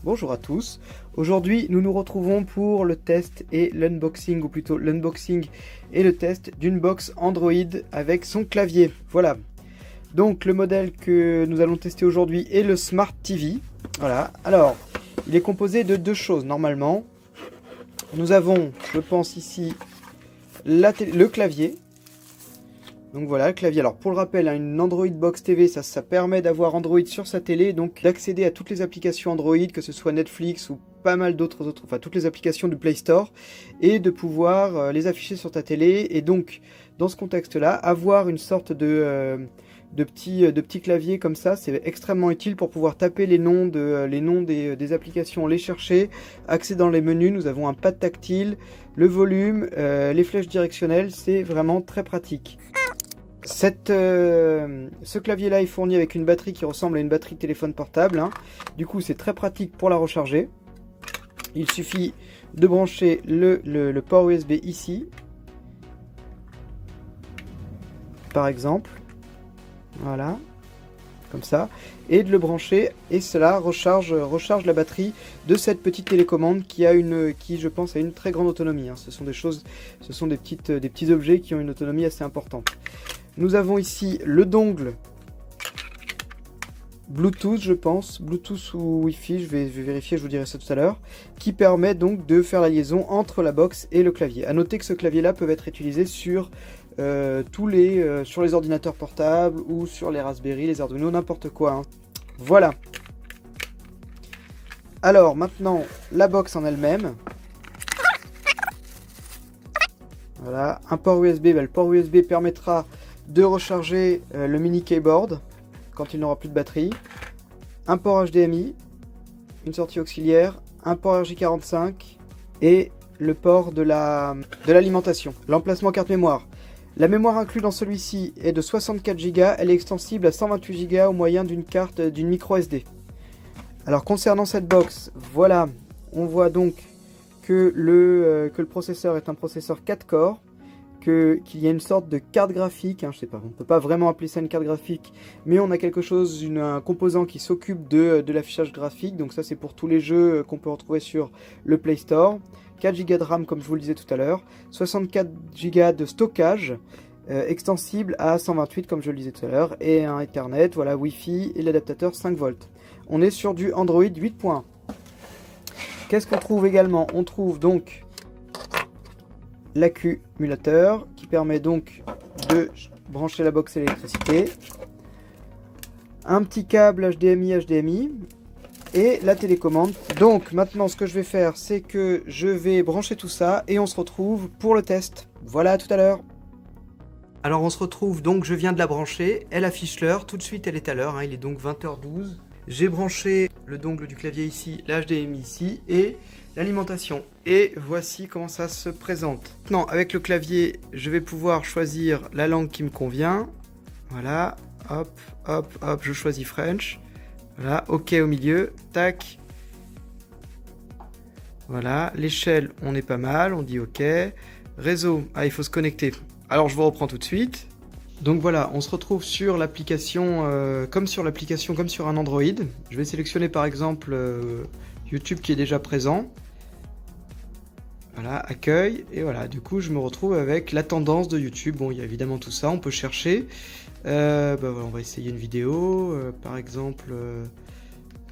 Bonjour à tous. Aujourd'hui, nous nous retrouvons pour le test et l'unboxing, ou plutôt l'unboxing et le test d'une box Android avec son clavier. Voilà. Donc le modèle que nous allons tester aujourd'hui est le Smart TV. Voilà. Alors, il est composé de deux choses normalement. Nous avons, je pense ici, le clavier. Donc voilà, le clavier. Alors pour le rappel, une Android Box TV, ça permet d'avoir Android sur sa télé, donc d'accéder à toutes les applications Android, que ce soit Netflix ou pas mal d'autres, enfin toutes les applications du Play Store, et de pouvoir les afficher sur ta télé. Et donc, dans ce contexte-là, avoir une sorte de petits claviers comme ça, c'est extrêmement utile pour pouvoir taper les noms des applications, les chercher, accéder dans les menus. Nous avons un pad tactile, le volume, les flèches directionnelles, c'est vraiment très pratique. Ce clavier-là est fourni avec une batterie qui ressemble à une batterie de téléphone portable. Du coup, c'est très pratique pour la recharger. Il suffit de brancher le port USB ici, par exemple. Voilà, comme ça. Et de le brancher, et cela recharge la batterie de cette petite télécommande qui je pense, a une très grande autonomie. Ce sont des petits objets qui ont une autonomie assez importante. Nous avons ici le dongle Bluetooth, je pense, Bluetooth ou Wi-Fi, je vais vérifier, je vous dirai ça tout à l'heure, qui permet donc de faire la liaison entre la box et le clavier. A noter que ce clavier-là peut être utilisé sur sur les ordinateurs portables ou sur les Raspberry, les Arduino, n'importe quoi. Voilà. Alors maintenant, la box en elle-même. Voilà, un port USB. Le port USB permettra de recharger le mini keyboard quand il n'aura plus de batterie. Un port HDMI, une sortie auxiliaire, un port RJ45 et le port de l'alimentation. L'emplacement carte mémoire. La mémoire inclue dans celui-ci est de 64 Go, elle est extensible à 128 Go au moyen d'une micro SD. Alors concernant cette box, voilà, on voit donc que le processeur est un processeur 4 corps, qu'il y a une sorte de carte graphique, je sais pas, on ne peut pas vraiment appeler ça une carte graphique, mais on a un composant qui s'occupe de l'affichage graphique, donc ça c'est pour tous les jeux qu'on peut retrouver sur le Play Store. 4 Go de RAM comme je vous le disais tout à l'heure, 64 Go de stockage, extensible à 128 comme je le disais tout à l'heure, et un Ethernet, voilà, Wi-Fi et l'adaptateur 5 volts. On est sur du Android 8.1. Qu'est-ce qu'on trouve également? On trouve donc l'accumulateur qui permet donc de brancher la box à l'électricité, un petit câble HDMI et la télécommande. Donc maintenant ce que je vais faire, c'est que je vais brancher tout ça et on se retrouve pour le test. Voilà, à tout à l'heure. Alors on se retrouve, donc je viens de la brancher, elle affiche l'heure, tout de suite elle est à l'heure, il est donc 20h12. J'ai branché le dongle du clavier ici, l'HDMI ici et l'alimentation. Et voici comment ça se présente. Maintenant avec le clavier, je vais pouvoir choisir la langue qui me convient. Voilà, hop, hop, hop, je choisis French. Voilà, OK au milieu, tac. Voilà, l'échelle, on est pas mal, on dit OK. Réseau, il faut se connecter. Alors je vous reprends tout de suite. Donc voilà, on se retrouve sur l'application, comme sur un Android. Je vais sélectionner par exemple YouTube qui est déjà présent. Voilà, accueil, et voilà, du coup je me retrouve avec la tendance de YouTube. Bon, il y a évidemment tout ça, on peut chercher. Voilà, on va essayer une vidéo, par exemple,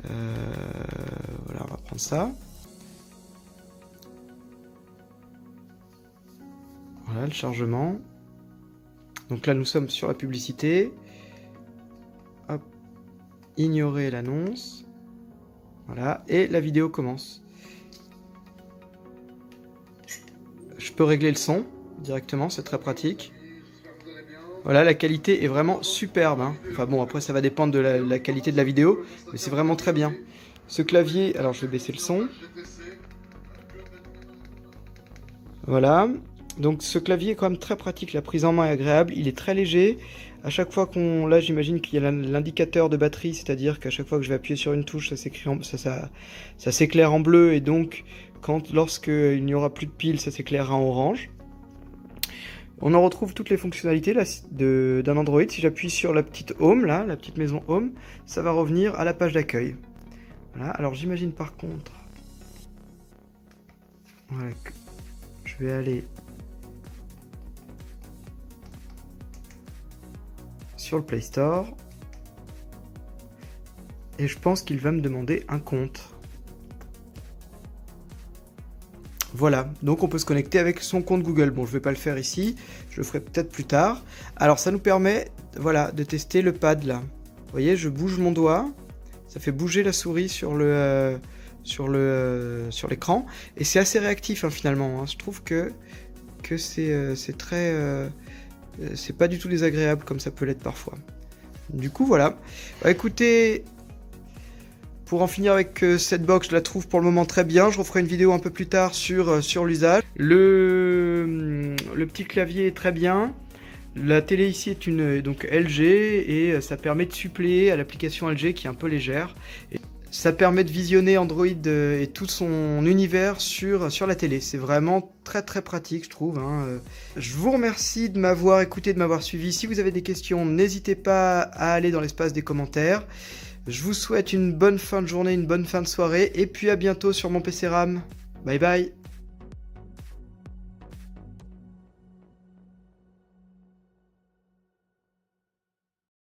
voilà, on va prendre ça. Voilà, le chargement. Donc là, nous sommes sur la publicité. Hop, ignorer l'annonce. Voilà, et la vidéo commence. Je peux régler le son directement, c'est très pratique. Voilà, la qualité est vraiment superbe. Enfin bon, après ça va dépendre de la qualité de la vidéo, mais c'est vraiment très bien. Ce clavier, alors je vais baisser le son. Voilà, donc ce clavier est quand même très pratique, la prise en main est agréable, il est très léger. À chaque fois là j'imagine qu'il y a l'indicateur de batterie, c'est-à-dire qu'à chaque fois que je vais appuyer sur une touche, ça s'éclaire en bleu, et donc lorsqu'il n'y aura plus de pile, ça s'éclairera en orange. On en retrouve toutes les fonctionnalités d'un Android. Si j'appuie sur la petite Home, là, la petite maison Home, ça va revenir à la page d'accueil. Voilà, alors j'imagine par contre... Voilà, que je vais aller sur le Play Store. Et je pense qu'il va me demander un compte. Voilà, donc on peut se connecter avec son compte Google. Bon, je ne vais pas le faire ici, je le ferai peut-être plus tard. Alors ça nous permet, voilà, de tester le pad là. Vous voyez, je bouge mon doigt, ça fait bouger la souris sur l'écran, et c'est assez réactif hein, finalement. Hein. Je trouve que c'est très, c'est pas du tout désagréable comme ça peut l'être parfois. Du coup, voilà. Bah, écoutez. Pour en finir avec cette box, je la trouve pour le moment très bien. Je referai une vidéo un peu plus tard sur l'usage. Le petit clavier est très bien. La télé ici est une donc LG et ça permet de suppléer à l'application LG qui est un peu légère. Et ça permet de visionner Android et tout son univers sur la télé. C'est vraiment très très pratique, je trouve. Hein. Je vous remercie de m'avoir écouté, de m'avoir suivi. Si vous avez des questions, n'hésitez pas à aller dans l'espace des commentaires. Je vous souhaite une bonne fin de journée, une bonne fin de soirée, et puis à bientôt sur mon PC RAM. Bye bye.